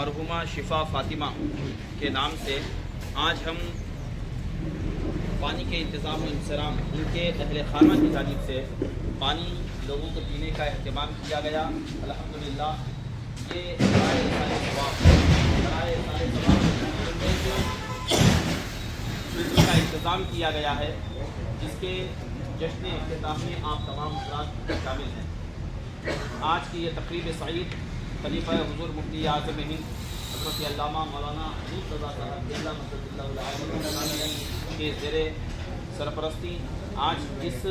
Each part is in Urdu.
مرحومہ شفا فاطمہ کے نام سے آج ہم پانی کے انتظام و انصرام ان کے اہل خانہ کی جانب سے پانی لوگوں کو پینے کا اہتمام کیا گیا۔ الحمدللہ یہ برائے ثواب کا انتظام کیا گیا ہے، جس کے جشن اختتام میں آپ تمام حضرات شامل ہیں۔ آج کی یہ تقریب سعید خلیفہ حضور مفتی اعظم ہند حضرت علامہ مولانا حنیف رضا صاحب مدد اللہ علیہ کے زیر سرپرستی آج اس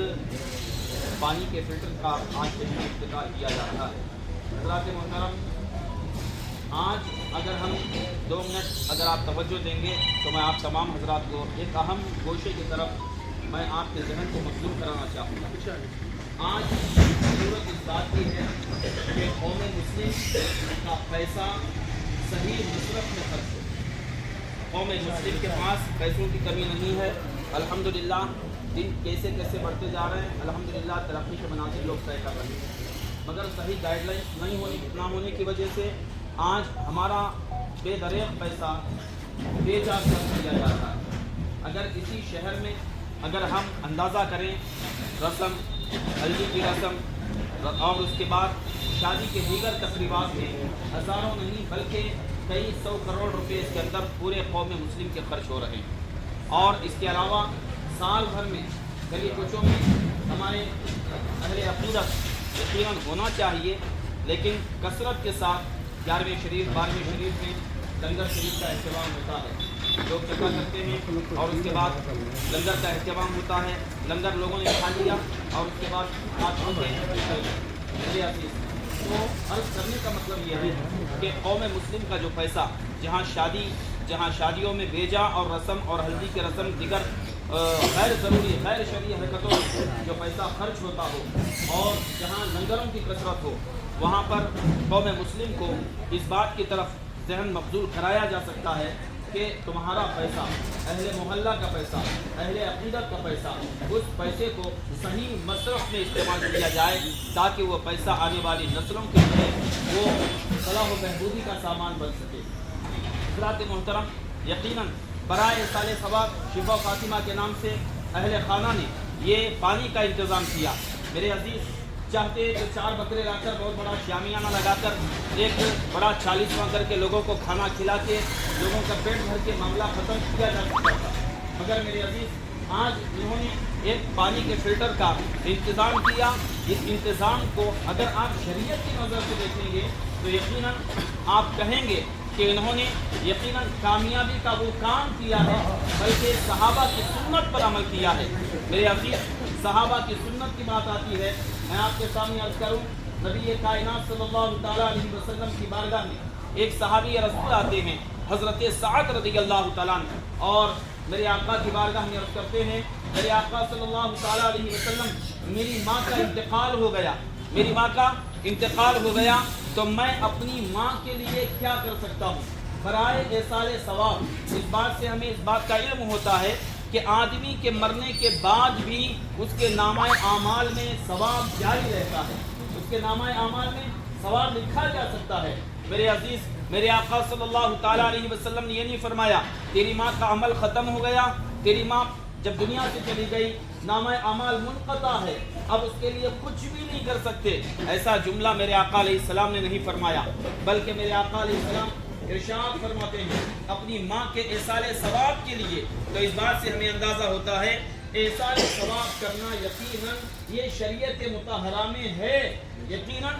پانی کے فلٹر کا آج جشن افتتاح کیا جا رہا ہے۔ حضرات محترم، آج اگر ہم 2 منٹ اگر آپ توجہ دیں گے تو میں آپ تمام حضرات کو ایک اہم گوشے کی طرف میں آپ کے ذہن کو مبذول کرانا چاہوں گا۔ آج ضرورت اس بات کی ہے کہ قوم مسلم کا پیسہ صحیح مصرف میں خرچ ہو۔ قوم مسلم کے پاس پیسوں کی کمی نہیں ہے، الحمدللہ دن کیسے بڑھتے جا رہے ہیں، الحمدللہ ترقی کے مناظر لوگ طے کر رہے ہیں، مگر صحیح گائیڈ لائن نہ ہونے کی وجہ سے آج ہمارا بے دریغ پیسہ بے جا خرچ کیا جا رہا ہے۔ اگر کسی شہر میں اگر ہم اندازہ کریں رسم ہلدی کی رسم اور اس کے بعد شادی کے دیگر تقریبات میں ہزاروں نہیں بلکہ کئی 100 کروڑ روپے اس کے اندر پورے قوم مسلم کے خرچ ہو رہے ہیں، اور اس کے علاوہ سال بھر میں گلی کوچوں میں ہمارے اہل عقیدت یقیناً ہونا چاہیے، لیکن کثرت کے ساتھ 11ویں شریف 12ویں شریف میں لنگر شریف کا اہتمام ہوتا ہے، لوگ جمع کرتے ہیں اور اس کے بعد لنگر کا اہتمام ہوتا ہے۔ لنگر لوگوں نے کھا لیا اور اس کے بعد ہاتھ دھو کے تو عرض کرنے کا مطلب یہ ہے کہ قوم مسلم کا جو پیسہ جہاں شادیوں میں بیجا اور رسم اور ہلدی کی رسم دیگر غیر ضروری غیر شرعی حرکتوں میں جو پیسہ خرچ ہوتا ہو اور جہاں لنگروں کی کثرت ہو، وہاں پر قوم مسلم کو اس بات کی طرف ذہن مبذول کرایا جا سکتا ہے کہ تمہارا پیسہ، اہل محلہ کا پیسہ، اہل عقیدت کا پیسہ، اس پیسے کو صحیح مصرف میں استعمال کیا جائے تاکہ وہ پیسہ آنے والی نسلوں کے لیے وہ صلاح و بہبودی کا سامان بن سکے۔ حضرات محترم، یقیناً برائے سال ثواب شفا فاطمہ کے نام سے اہل خانہ نے یہ پانی کا انتظام کیا۔ میرے عزیز چاہتے کہ 4 بکرے لا کر بہت بڑا شامیانہ لگا کر ایک بڑا 40واں کر کے لوگوں کو کھانا کھلا کے لوگوں کا پیٹ بھر کے معاملہ ختم کیا جا سکتا تھا، مگر میرے عزیز آج انہوں نے ایک پانی کے فلٹر کا انتظام کیا۔ اس انتظام کو اگر آپ شریعت کی نظر سے دیکھیں گے تو یقیناً آپ کہیں گے کہ انہوں نے یقیناً کامیابی کا وہ کام کیا ہے بلکہ صحابہ کی سنت پر عمل کیا ہے۔ میرے عزیز صحابہ کی سنت کی بات آتی ہے، میں آپ کے سامنے عرض کروں، نبی کائنات صلی اللہ تعالیٰ علیہ وسلم کی بارگاہ میں ایک صحابی رسول آتے ہیں حضرت سعد رضی اللہ تعالیٰ عنہ، اور میرے آقا کی بارگاہ میں عرض کرتے ہیں میرے آقا صلی اللہ تعالیٰ علیہ وسلم میری ماں کا انتقال ہو گیا تو میں اپنی ماں کے لیے کیا کر سکتا ہوں؟ برائے ایصال ثواب اس بات سے ہمیں اس بات کا علم ہوتا ہے کہ آدمی کے مرنے کے بعد بھی اس کے نامہ اعمال میں ثواب جاری رہتا ہے، اس کے نامہ اعمال میں ثواب لکھا جا سکتا ہے۔ میرے عزیز میرے آقا صلی اللہ تعالیٰ علیہ وسلم نے یہ نہیں فرمایا تیری ماں کا عمل ختم ہو گیا، تیری ماں جب دنیا سے چلی گئی نامہ اعمال منقطع ہے، اب اس کے لیے کچھ بھی نہیں کر سکتے، ایسا جملہ میرے آقا علیہ السلام نے نہیں فرمایا، بلکہ میرے آقا علیہ السلام ارشاد فرماتے ہیں اپنی ماں کے ایصال ثواب کے لیے۔ تو اس بات سے ہمیں اندازہ ہوتا ہے ایصال ثواب کرنا یقیناً یہ شریعت مطہرہ میں ہے، یقیناً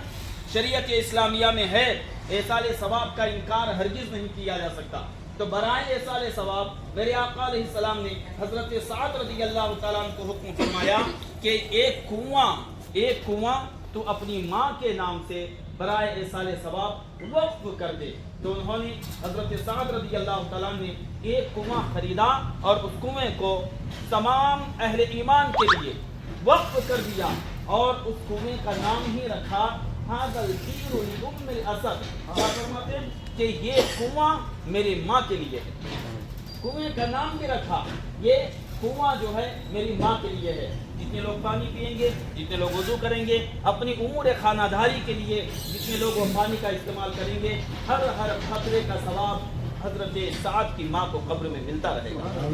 شریعت اسلامیہ میں ہے، ایصال ثواب کا انکار ہرگز نہیں کیا جا سکتا۔ تو برائے ایصال ثواب میرے آقا علیہ السلام نے حضرت سعد رضی اللہ تعالیٰ عنہ کو حکم فرمایا کہ ایک کنواں تو اپنی ماں کے نام سے برائے ایصال ثواب وقف کر دے۔ تو انہوں نے حضرت سعد رضی اللہ تعالیٰ نے ایک کنواں خریدا اور اس کنویں کو تمام اہل ایمان کے لیے وقف کر دیا، اور اس کنویں کا نام ہی رکھا ھذا البئر لأم الاسد، فرماتے ہیں کہ یہ کنواں میری ماں کے لیے ہے، کنویں کا نام بھی رکھا یہ کنواں جو ہے میری ماں کے لیے ہے. جتنے لوگ پانی پئیں گے، جتنے لوگ وضو کریں گے، اپنی امور خانہ داری کے لیے جتنے لوگ وہ پانی کا استعمال کریں گے، ہر قطرے کا ثواب حضرت سعد کی ماں کو قبر میں ملتا رہے گا.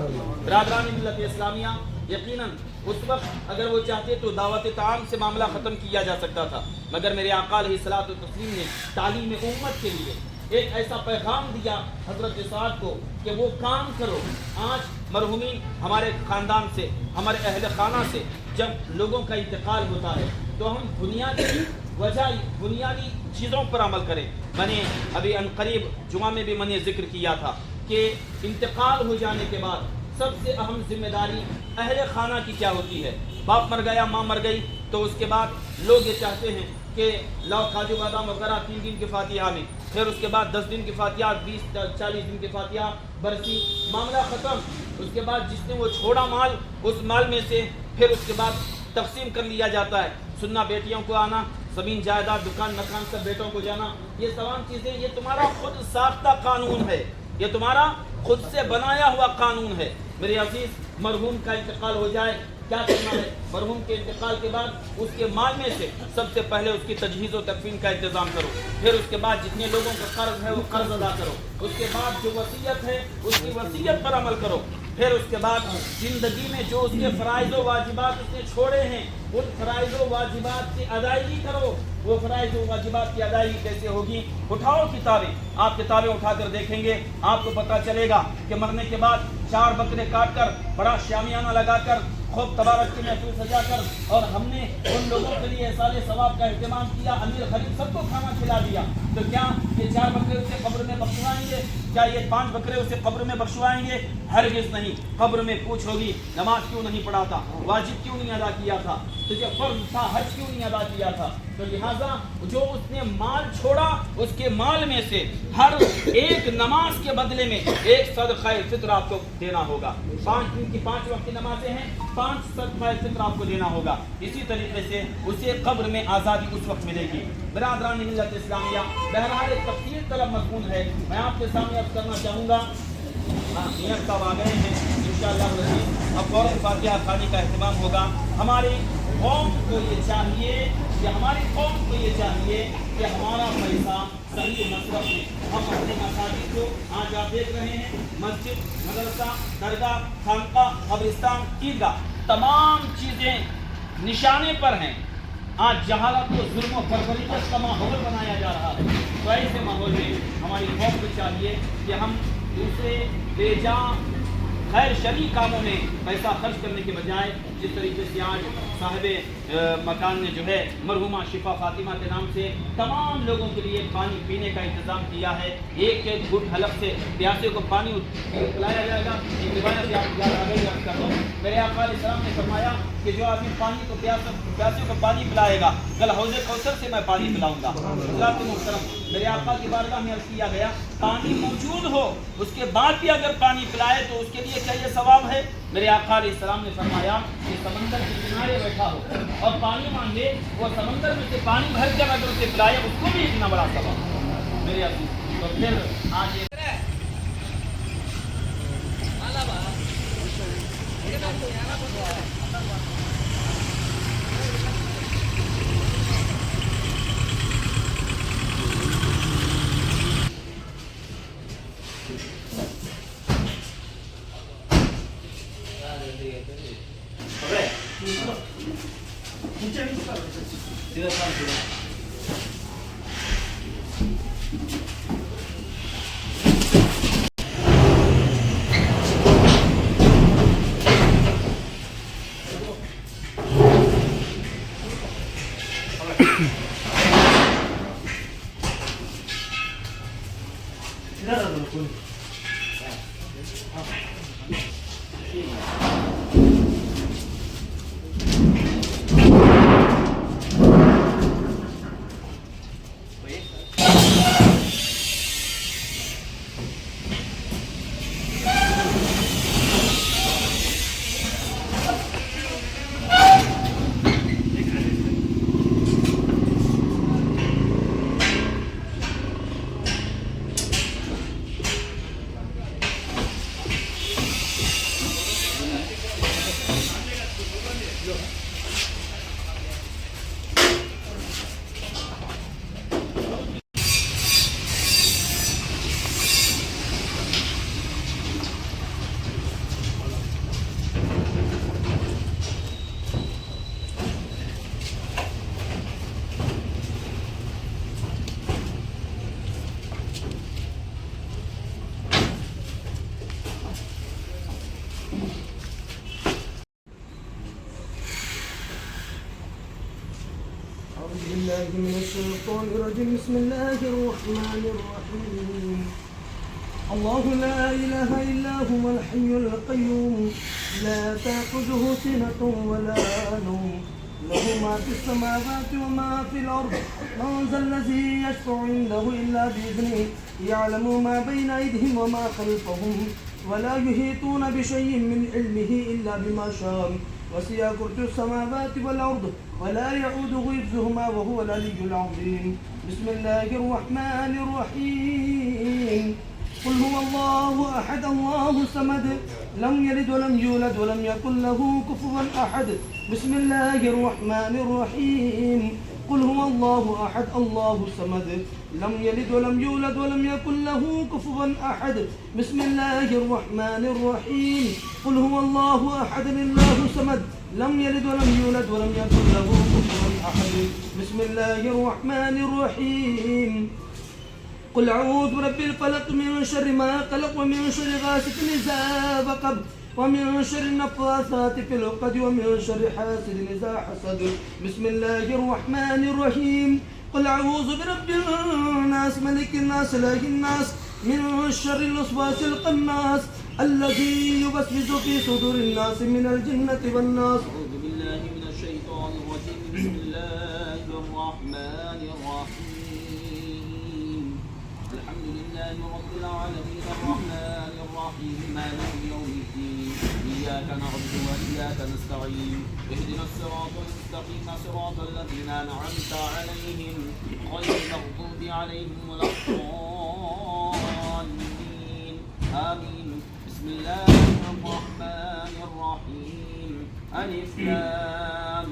برادران ملت اسلامیہ، یقیناً اس وقت اگر وہ چاہتے تو دعوت طعام سے معاملہ ختم کیا جا سکتا تھا، مگر میرے آقا علیہ الصلوۃ والتسلیم نے تعلیم امت کے لیے ایک ایسا پیغام دیا حضرت سعد کو کہ وہ کام کرو. آج مرحومین ہمارے خاندان سے، ہمارے اہل خانہ سے جب لوگوں کا انتقال ہوتا ہے تو ہم بنیادی چیزوں پر عمل کریں. میں نے ابھی عنقریب جمعہ میں بھی میں نے ذکر کیا تھا کہ انتقال ہو جانے کے بعد سب سے اہم ذمہ داری اہل خانہ کی کیا ہوتی ہے. باپ مر گیا، ماں مر گئی، تو اس کے بعد لوگ یہ چاہتے ہیں کہ لاؤ کاجو بادام وغیرہ 3 دن کی فاتحہ میں، پھر اس کے بعد 10 دن کی فاتحہ، 20-40 دن کی فاتحہ، برسی، معاملہ ختم. اس کے بعد جس نے وہ چھوڑا مال، اس مال میں سے پھر اس کے بعد تقسیم کر لیا جاتا ہے. سننا بیٹیوں کو آنا، زمین جائیداد دکان مکان سب بیٹوں کو جانا، یہ تمام چیزیں یہ تمہارا خود ساختہ قانون ہے، یہ تمہارا خود سے بنایا ہوا قانون ہے. میرے عزیز، مرحوم کا انتقال ہو جائے کیا کرنا ہے؟ مرحوم کے انتقال کے بعد اس کے مال میں سے سب سے پہلے اس کی تجہیز و تکفین کا انتظام کرو. پھر اس کے بعد جتنے لوگوں کا قرض ہے وہ قرض ادا کرو. اس کے بعد جو وصیت ہے اس کی وصیت پر عمل کرو. پھر اس کے بعد زندگی میں جو اس کے فرائض و واجبات اس نے چھوڑے ہیں ان فرائض و واجبات کی ادائیگی کرو. وہ فرائض و واجبات کی ادائیگی کیسے ہوگی؟ اٹھاؤ کتابیں، آپ کتابیں اٹھا کر دیکھیں گے، آپ کو پتہ چلے گا کہ مرنے کے بعد 4 بکرے کاٹ کر، بڑا شامیانہ لگا کر، خوب تبارک کی محفل سجا کر، اور ہم نے ان لوگوں کے لیے احسان ثواب کا اہتمام کیا، امیر خلیل سب کو کھانا کھلا دیا. تو کیا یہ 4 بکرے اسے قبر میں بخشوائیں گے؟ کیا یہ 5 بکرے اسے قبر میں بخشوائیں گے؟ ہرگز نہیں. قبر میں پوچھ ہوگی نماز کیوں نہیں پڑھا تھا، واجب کیوں نہیں ادا کیا تھا، تجھے فرض تھا حج کیوں نہیں ادا کیا تھا. تو لہٰذا جو اس نے مال چھوڑا اس کے مال میں سے ہر ایک نماز کے بدلے میں ایک صدقہ فطر آپ کو دینا ہوگا. 5 دن کی 5 وقت کی نمازیں ہیں، 5 صدقہ فطر آپ کو دینا ہوگا. اسی طریقے سے اسے قبر میں آزادی اس وقت ملے گی. برادران ملت اسلامیہ، بہرحال ایک تفصیل طلب مضمون ہے، میں آپ کے سامنے عرض کرنا چاہوں گا. نیت صاحب آ گئے ہیں، انشاءاللہ اب فوراً فاتحہ خانی کا اہتمام ہوگا. ہماری قوم کو یہ چاہیے کہ ہمارا پیسہ صحیح مصرف میں ہم اپنے مساجد کو، آج آپ دیکھ رہے ہیں مسجد، مدرسہ، درگاہ، خانقاہ، قبرستان، عیدگاہ، تمام چیزیں نشانے پر ہیں. آج جہالت و ظلم و فرفریت کا ماحول بنایا جا رہا ہے. تو ایسے ماحول میں ہماری قوم کو چاہیے کہ ہم دوسرے بے جان غیر شرعی کاموں میں پیسہ خرچ کرنے کے بجائے جس طریقے سے آج صاحب مکان نے جو ہے مرحومہ شفا فاطمہ کے نام سے تمام لوگوں کے لیے پانی پینے کا انتظام کیا ہے. ایک ایک گھٹ حلق سے پیاسے کو پانی پلایا جائے گا. ایک روایت آپ یاد آ گئی عرض کر دو. میرے آقا علیہ السلام نے فرمایا کہ جو آدمی پانی کو پیاسے کو پانی پلائے گا کل حوض کوثر سے میں پانی پلاؤں گا. حضرات محترم، میرے آقا کی بارگاہ میں عرض کیا گیا پانی موجود ہو اس کے بعد بھی اگر پانی پلائے تو اس کے لیے کیا یہ ثواب ہے؟ میرے آقا علیہ السلام نے فرمایا کہ سمندر کے کنارے بیٹھا ہو اور پانی مانگے، وہ سمندر میں سے پانی بھر کر اگر اسے پلائے اس کو بھی اتنا بڑا ثواب. میرے عزیز، تو پھر آج بالله من الشيطان الرجيم. بسم الله الرحمن الرحيم. الله لا إله إلا هو الحي القيوم لا تأخذه سنة ولا نوم له ما في السماوات وما في الأرض من ذا الذي يشفع عنده إلا بإذنه يعلم ما بين أيديهم وما خلفهم ولا يحيطون بشيء من علمه إلا بما شاء وسع كرسيه السماوات والأرض ولا يعوده حفظهما وهو العلي العظيم. بسم الله الرحمن الرحيم. قل هو الله أحد الله الصمد لم يلد ولم يولد ولم يكن له كفوا أحد. بسم الله الرحمن الرحيم. قل هو الله أحد الله الصمد لم يلد ولم يولد ولم يكن له كفوا أحد. بسم الله الرحمن الرحيم. قل هو الله أحد الله الصمد لم يلد ولم يولد ولم يكن له كفوا أحد. بسم الله الرحمن الرحيم. قل أعوذ برب الفلق من شر ما خلق ومن شر غاسق إذا وقب ومن شر النفاثات في العقد ومن شر حاسد إذا حسد. بسم الله الرحمن الرحيم. قل أعوذ برب الناس ملك الناس إله الناس من شر الوسواس الخناس الذي يوسوس في صدور الناس من الجنة والناس. أعوذ بالله من الشيطان الرجيم. بسم الله الرحمن الرحيم. الحمد لله رب العالمين الرحمن الرحيم مالك يوم الدين إياك نعبد وإياك نستعين اهدنا الصراط المستقيم صراط الذين أنعمت عليهم غير المغضوب عليهم ولا الضالين آمين. بسم الله الرحمن الرحيم. ألف لام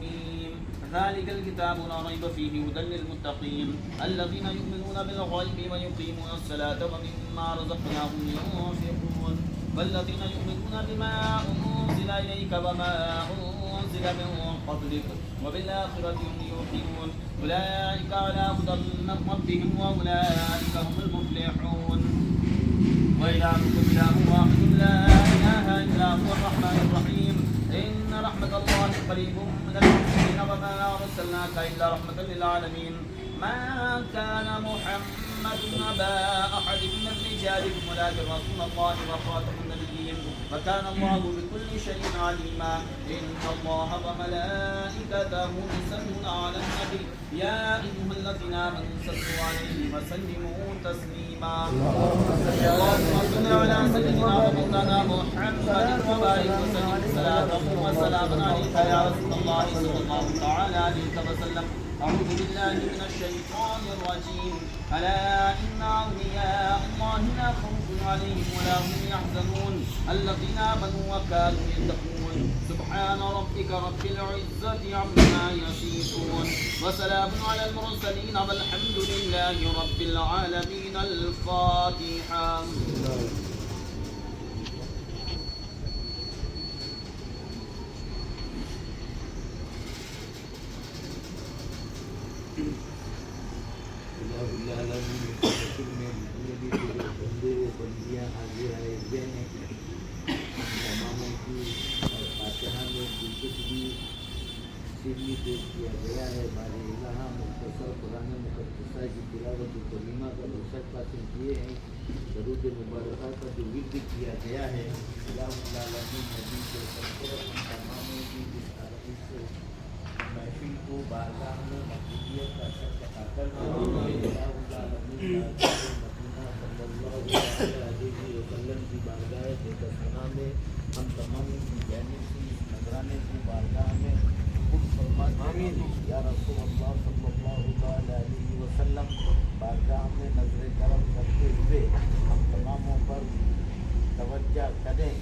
ميم ذلك الكتاب لا ريب فيه هدى للمتقين الذين يؤمنون بالغيب ويقيمون الصلاة ومما رزقناهم ينفقون والذين يؤمنون بما أنزل إليك وما أنزل من قبلك وبالآخرة هم يوقنون أولئك على هدى من ربهم وأولئك هم المفلحون. وإلهكم إله واحد لا إله إلا هو الرحمن الرحيم. إن رحمة الله قريب من المحسنين وما أرسلناك إلا رحمة للعالمين. ما كان محمد أبا أحد من رجالكم ولكن رسول الله وخاتم النبيين وكان الله بكل شيء عليما. إن الله وملائكته يصلون على النبي يا أيها الذين آمنوا صلوا عليه وسلموا تسليما. اللهم صل على سيدنا ومولانا محمد وبارك وسلم صلاة وسلاما عليك يا رسول الله صلى الله تعالى عليه وسلم. أعوذ بالله من الشيطان الرجيم. ألا إن أولياء الله لا خوف عليهم ولا هم يحزنون الذين آمنوا وكانوا يتقون. سبحان ربك رب العزة عما يصفون وسلام على المرسلين والحمد لله رب العالمين. الفاتحة. پیش کیا گیا ہے. بار الہ مختصر قرآن مقدسہ کی تلاوت کریمہ کا دوسرا حاصل کیے ہیں. درود مبارکہ کا جو ورد کیا گیا ہے الہ العالمین نبی کے سرپرست تماموں کی اس محفل کو بارگاہ میں مقبولیت کا شرط عطا کرنا. الہ العالمین مدینہ صلی اللہ علیہ وسلم کی بارگاہ دیکھنا میں ہم تمام کی جانب سے اس نذرانے کی بارگاہ میں آمین. یا رسول اللہ صلی اللہ علیہ وسلم بارگاہ میں نظر کرم کرتے ہوئے ہم تماموں پر توجہ کریں.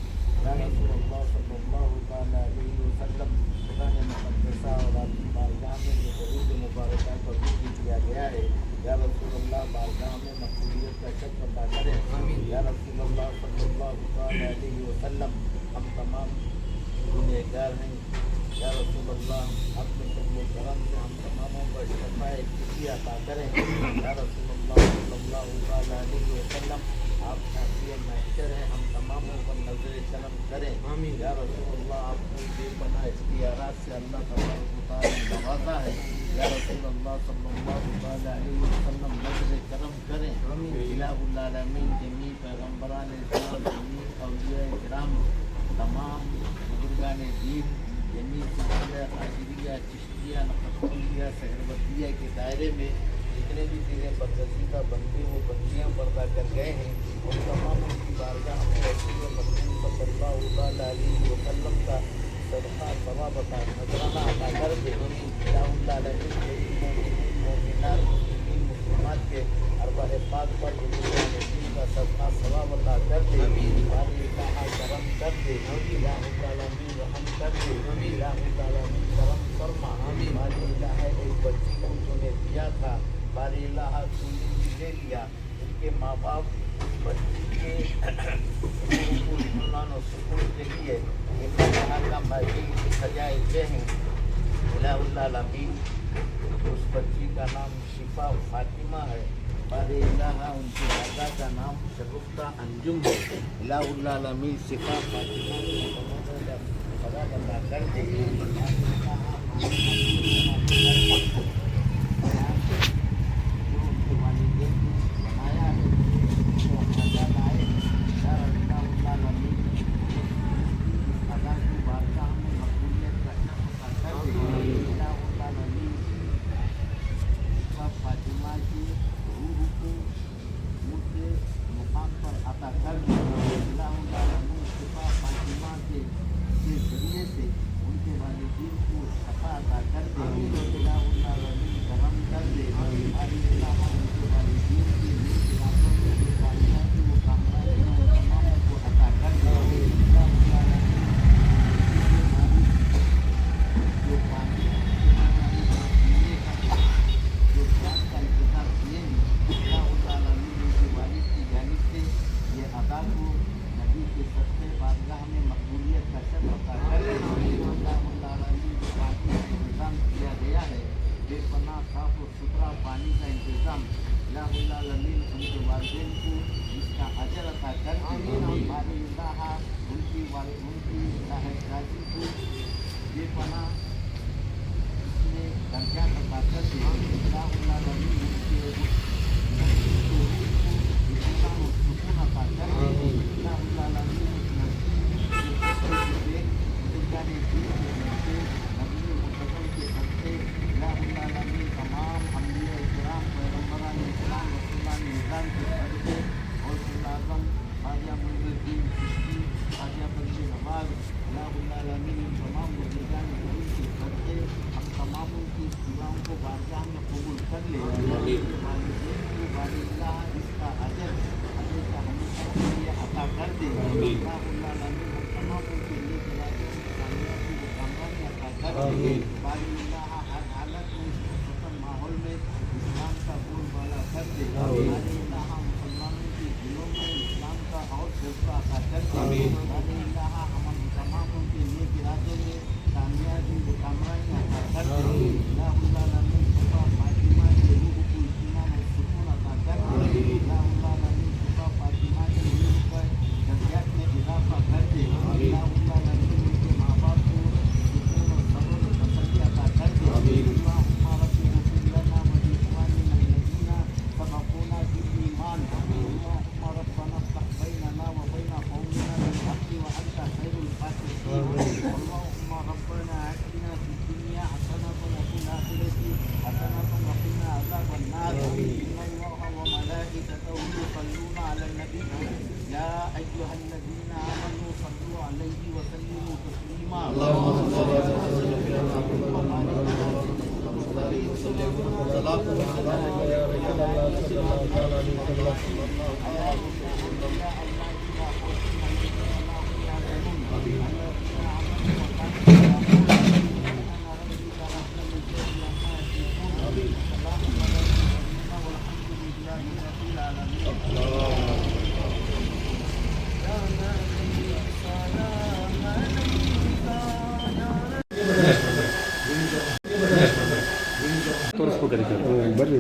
یا رسول اللہ صلی اللہ علیہ وسلم قرآن مقدسہ اور آپ کی بارگاہ میں جو درود مبارکہ کا ذکر کیا گیا ہے یا رسول اللہ بارگاہ میں مقبولیت کا شرط عطا کریں. یا رسول اللہ صلی اللہ علیہ وسلم ہم تمام گنہگار ہیں. یا رسول اللہ اپنے فضل و کرم سے ہم تماموں پر شفاعت کسی عطا کریں. یا رسول اللہ صلی اللہ علیہ وسلم آپ شافی محشر ہیں ہم تماموں پر نظر کرم کریں. یا رسول اللہ آپ کو بے پناہ اختیارات سے اللہ تبارک و تعالی نوازا ہے. یا رسول اللہ صلی اللہ علیہ وسلم نظر کرم کریں الہ العالمین جمیع پیغمبران اسلام جمیع اولیاء کرام تمام بزرگان دین جمیع سلسلہ قادریہ چشتیہ نقشبندیہ سہروردیہ کے دائرے میں جتنے بھی چیزیں برگزیدہ بندے وہ بندیاں پردہ کر گئے ہیں ان تمام کی بارگاہ میں رسول مکرم صلی اللہ علیہ وسلم کا صدقہ ثواب عطا نذرانہ عطا کر دے الہ العالمین مومنات مسلمین مسلمات کے ارواح پاک پر بزرگان دین کا صدقہ ثواب عطا کر دے باری الہ کرم کر دے الہ العالمین رحم کر دے الہ العالمین کرم فرما باری الہ ایک بچی کو تو نے دیا تھا باری الہ تو نے لے لیا ان کے ماں باپ بچی کے اطمینان و سکون کے لیے ان کا محفل سجائے ہوئے ہیں الہ العالمین اس بچی کا نام شفا فاطمہ ہے باری الہ ان کی والدہ کا نام شگفتہ انجم ہے الہ العالمین شفا فاطمہ کو خدا بتا کر دے ماحول میں اسلام کا بول بالا کر دے مسلمانوں کے دلوں میں اسلام کا اور جذبہ عطا کر دے ہم تمام کے نیک ارادوں میں کامیابی و کامرانی عطا کر دے الہ العالمین صفا فاطمہ کے روح کو اطمینان و سکون عطا کر دے الہ العالمین صفا فاطمہ کے روح پر درجات میں اضافہ کر دے الہ العالمین ان کے ماں باپ کو سکون و صبر و تسلی عطا کر دے اللہم رب اغفر لنا ولإخواننا الذین سبقونا بالایمان اللہم ربنا افتح بیننا وبین قومنا بالحق وانت خیر الفاتحین اللہم ربنا آتنا فی الدنیا حسنة وفی الآخرة حسنة وقنا عذاب النار ان اللہ وملائکته یصلون علی النبی یا ایھا الذین آمنوا صلوا علیہ وسلموا تسلیما اللہم صل علی سیدنا ಬರ್ರಿ